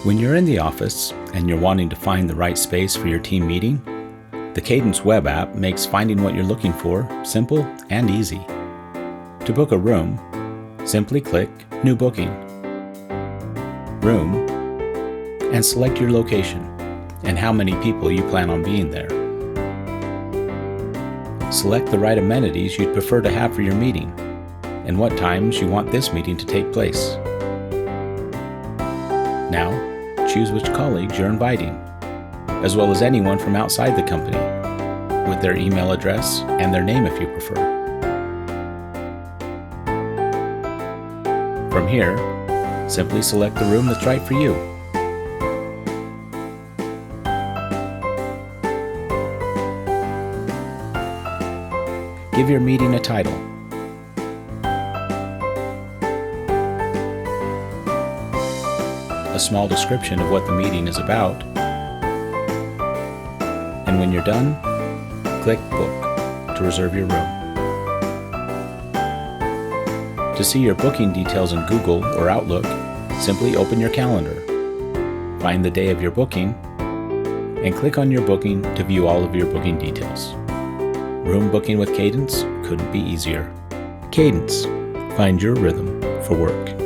When you're in the office and you're wanting to find the right space for your team meeting, the Kadence web app makes finding what you're looking for simple and easy. To book a room, simply click New Booking, Room, and select your location and how many people you plan on being there. Select the right amenities you'd prefer to have for your meeting and what times you want this meeting to take place. Now, choose which colleagues you're inviting, as well as anyone from outside the company, with their email address and their name if you prefer. From here, simply select the room that's right for you. Give your meeting a title. A small description of what the meeting is about, and when you're done, click Book to reserve your room. To see your booking details in Google or Outlook, simply open your calendar, find the day of your booking, and click on your booking to view all of your booking details. Room booking with Kadence couldn't be easier. Kadence, find your rhythm for work.